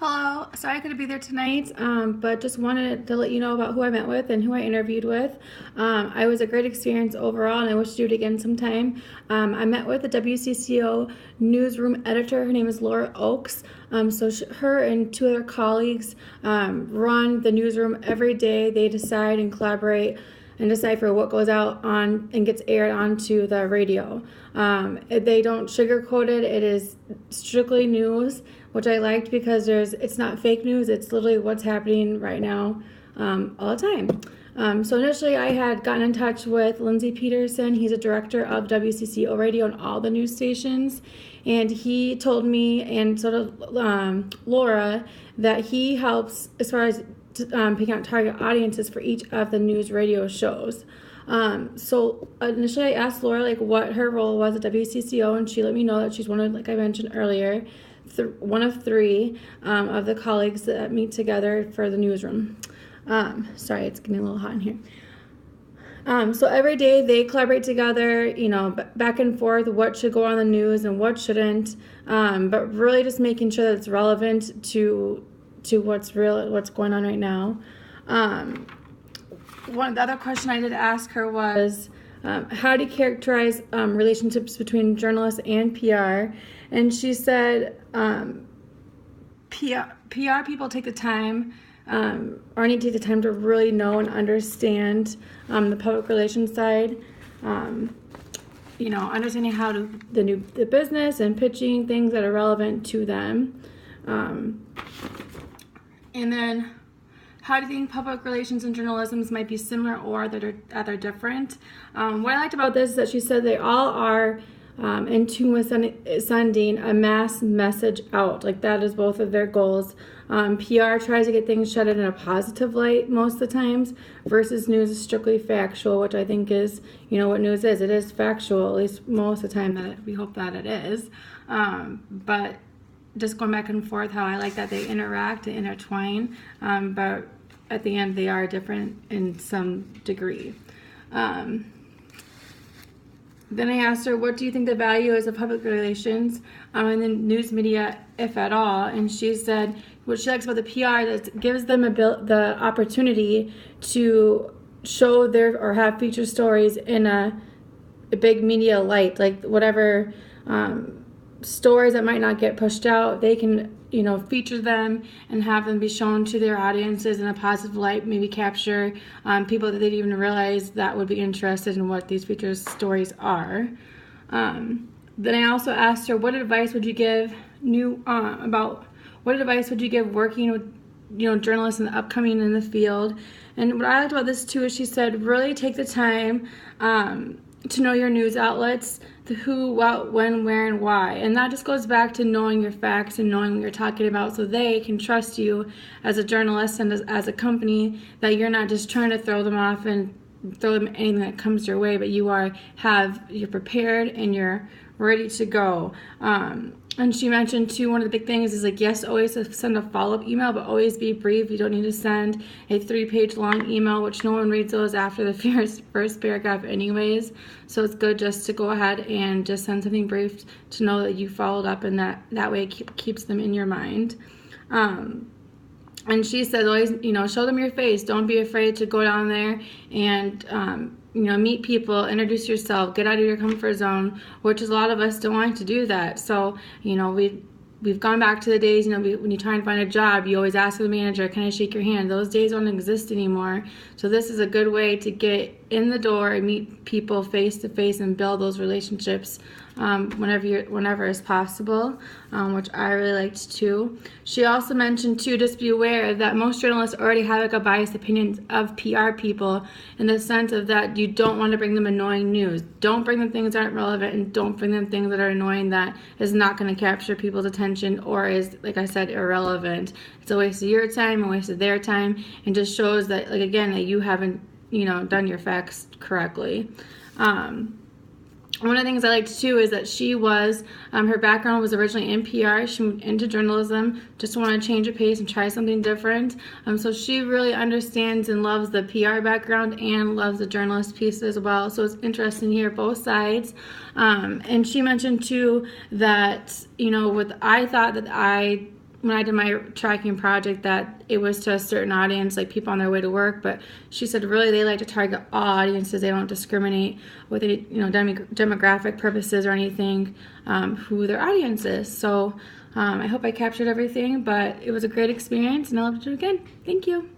Hello, sorry I couldn't be there tonight, but just wanted to let you know about who I met with and who I interviewed with. I was a great experience overall, and I wish to do it again sometime. I met with the WCCO newsroom editor. Her name is Laura Oakes. Her and two other colleagues run the newsroom every day. They decide and collaborate and decipher what goes out on and gets aired onto the radio. They don't sugarcoat it. It is strictly news, which I liked because it's not fake news. It's literally what's happening right now all the time. So initially I had gotten in touch with Lindsey Peterson. He's a director of WCCO radio and all the news stations. And he told me, and sort of Laura, that he helps as far as picking out target audiences for each of the news radio shows. So initially I asked Laura what her role was at WCCO, and she let me know that she's one of, like I mentioned earlier, one of three of the colleagues that meet together for the newsroom. Sorry, it's getting a little hot in here. So every day they collaborate together, back and forth, what should go on the news and what shouldn't, but really just making sure that it's relevant to what's going on right now. The other question I did ask her was, how do you characterize relationships between journalists and PR? And she said PR people take the time, or need to take the time to really know and understand the public relations side. Understanding how to the business and pitching things that are relevant to them. And then, how do you think public relations and journalism might be similar or that they're different? What I liked about this is that she said they all are in tune with sending a mass message out. Like, that is both of their goals. PR tries to get things shredded in a positive light most of the times, versus news is strictly factual, which I think is, what news is. It is factual, at least most of the time that we hope that it is. But just going back and forth, how I like that they interact and intertwine, but at the end they are different in some degree. Then I asked her, what do you think the value is of public relations in the news media, if at all? And she said what she likes about the PR is it gives them the opportunity to show or have feature stories in a big media light, like whatever stories that might not get pushed out, they can feature them and have them be shown to their audiences in a positive light, maybe capture people that they didn't even realize that would be interested in what these feature stories are. Then I also asked her, what advice would you give working with journalists in the upcoming in the field? And what I liked about this too is she said, really take the time to know your news outlets, the who, what, when, where, and why. And that just goes back to knowing your facts and knowing what you're talking about, so they can trust you as a journalist and as a company, that you're not just trying to throw them off and throw them anything that comes your way, but you're prepared and you're ready to go. And she mentioned too, one of the big things is yes, always send a follow-up email, but always be brief. You don't need to send a 3-page long email, which no one reads those after the first paragraph anyways. So it's good just to go ahead and just send something brief to know that you followed up, and that way it keeps them in your mind. And she says always, show them your face. Don't be afraid to go down there and meet people, introduce yourself, get out of your comfort zone, which is a lot of us don't want to do that. So, we've gone back to the days, when you try and find a job, you always ask the manager, can I shake your hand? Those days don't exist anymore. So this is a good way to get in the door and meet people face to face and build those relationships whenever is possible, which I really liked too. She also mentioned too, just be aware that most journalists already have a biased opinion of PR people, in the sense of that you don't want to bring them annoying news. Don't bring them things that aren't relevant, and don't bring them things that are annoying that is not going to capture people's attention or is, like I said, irrelevant. It's a waste of your time, a waste of their time, and just shows that, that you haven't done your facts correctly. One of the things I liked too is that she was, her background was originally in PR. She moved into journalism, just wanted to change a pace and try something different. So she really understands and loves the PR background and loves the journalist piece as well. So it's interesting to hear both sides. And she mentioned too that, I thought that I when I did my tracking project that it was to a certain audience, like people on their way to work, but she said really they like to target all audiences. They don't discriminate with any, demographic purposes or anything, who their audience is. So I hope I captured everything, but it was a great experience and I'll love to do it again. Thank you.